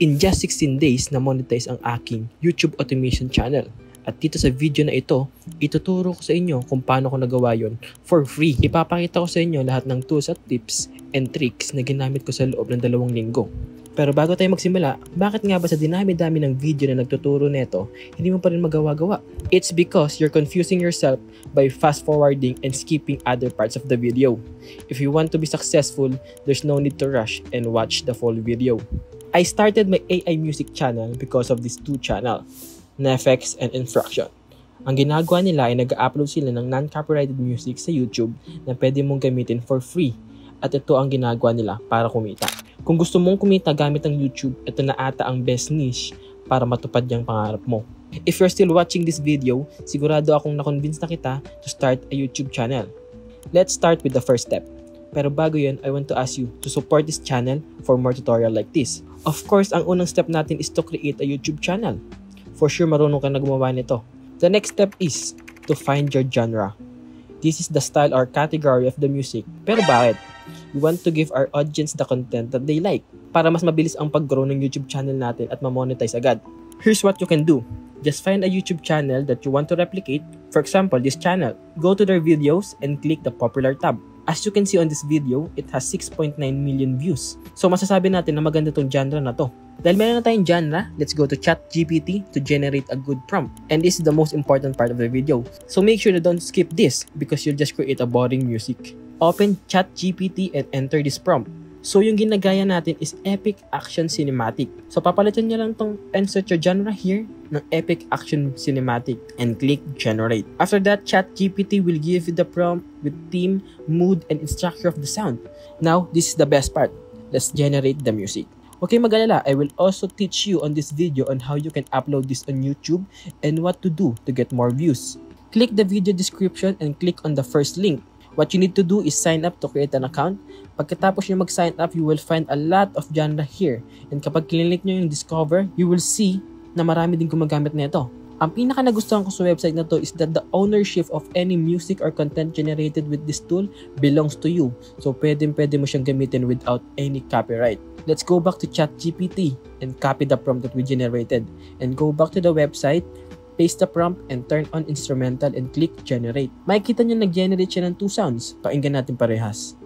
In just 16 days, na-monetize ang aking YouTube automation channel. At dito sa video na ito, ituturo ko sa inyo kung paano ko nagawa yon for free. Ipapakita ko sa inyo lahat ng tools at tips and tricks na ginamit ko sa loob ng 2 linggo. Pero bago tayo magsimula, bakit nga ba sa dinami-dami ng video na nagtuturo nito, hindi mo pa rin magawa-gawa? It's because you're confusing yourself by fast-forwarding and skipping other parts of the video. If you want to be successful, there's no need to rush and watch the full video. I started my AI music channel because of these 2 channels, Nefex and Infraction. Ang ginagawa nila ay nag-upload sila ng non-copyrighted music sa YouTube na pwede mong gamitin for free. At ito ang ginagawa nila para kumita. Kung gusto mong kumita gamit ang YouTube, ito na ata ang best niche para matupad yung pangarap mo. If you're still watching this video, sigurado akong na-convince na kita to start a YouTube channel. Let's start with the first step. Pero bago yun, I want to ask you to support this channel for more tutorial like this. Of course, ang unang step natin is to create a YouTube channel. For sure, marunong ka na gumawa nito. The next step is to find your genre. This is the style or category of the music. Pero bakit? We want to give our audience the content that they like para mas mabilis ang pag-grow ng YouTube channel natin at ma-monetize agad. Here's what you can do. Just find a YouTube channel that you want to replicate. For example, this channel. Go to their videos and click the popular tab. As you can see on this video, it has 6.9 million views. So masasabi natin na maganda tong genre na to. Dahil meron na tayong genre, let's go to ChatGPT to generate a good prompt. And this is the most important part of the video. So make sure to don't skip this because you'll just create a boring music. Open ChatGPT and enter this prompt. So yung ginagaya natin is Epic Action Cinematic. So papalitan nyo lang tong insert your genre here ng Epic Action Cinematic and click Generate. After that, ChatGPT will give you the prompt with theme, mood, and structure of the sound. Now, this is the best part. Let's generate the music. Okay, mag-alala, I will also teach you on this video on how you can upload this on YouTube and what to do to get more views. Click the video description and click on the first link. What you need to do is sign up to create an account. Pagkatapos nyo mag-sign up, you will find a lot of genre here. And kapag kilinik nyo yung discover, you will see na marami din gumagamit nito. Ang pinaka nagustuhan ko sa website na to is that the ownership of any music or content generated with this tool belongs to you. So pwede mo siyang gamitin without any copyright. Let's go back to ChatGPT and copy the prompt that we generated. And go back to the website, paste the prompt, and turn on instrumental and click generate. Makikita nyo nag-generate siya ng 2 sounds. Pakinggan natin parehas.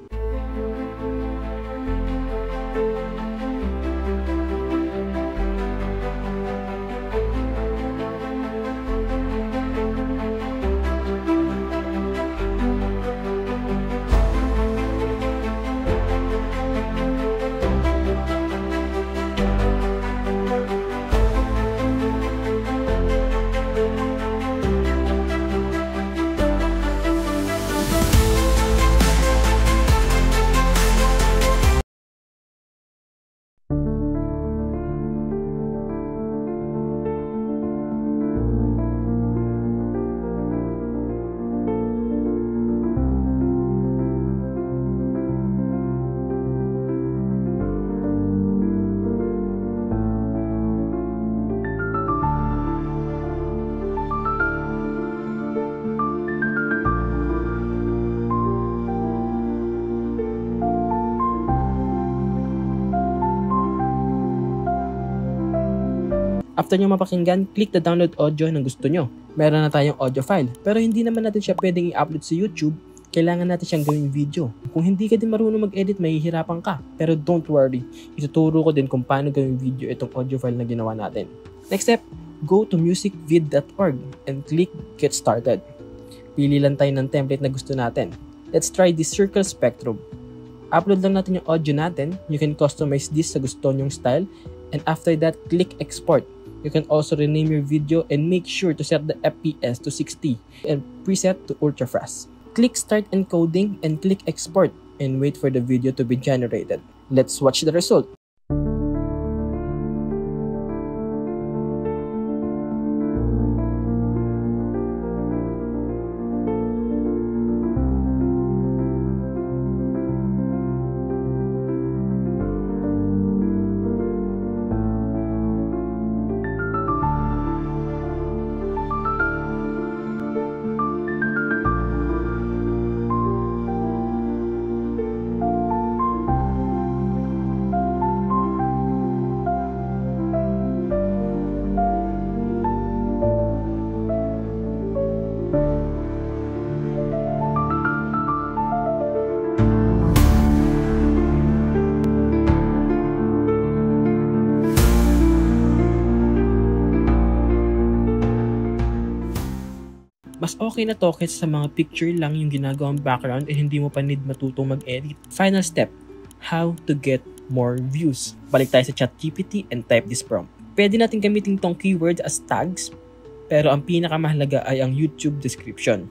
After nyo mapakinggan, click the download audio ng gusto nyo. Meron na tayong audio file, pero hindi naman natin siya pwedeng i-upload sa YouTube. Kailangan natin siyang gawing video. Kung hindi ka din marunong mag-edit, mahihirapan ka. Pero don't worry, ituturo ko din kung paano gawing video itong audio file na ginawa natin. Next step, go to musicvid.org and click Get Started. Pili lang tayo ng template na gusto natin. Let's try this circle spectrum. Upload lang natin yung audio natin. You can customize this sa gusto nyong style. And after that, click Export. You can also rename your video and make sure to set the FPS to 60 and preset to ultra fast. Click Start Encoding and click Export and wait for the video to be generated. Let's watch the result. Mas okay na to kaysa sa mga picture lang yung ginagawang background and hindi mo pa need matutong mag-edit. Final step, how to get more views. Balik tayo sa ChatGPT and type this prompt. Pwede natin gamitin tong keywords as tags, pero ang pinakamahalaga ay ang YouTube description.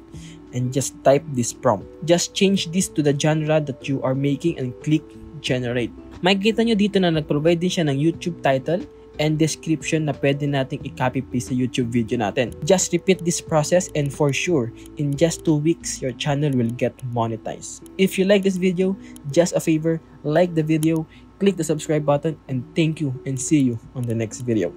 And just type this prompt. Just change this to the genre that you are making and click generate. Makikita nyo dito na nag-provide din siya ng YouTube title and description na pwede nating i-copy paste sa YouTube video natin. Just repeat this process and for sure, in just 2 weeks, your channel will get monetized. If you like this video, just a favor, like the video, click the subscribe button, and thank you and see you on the next video.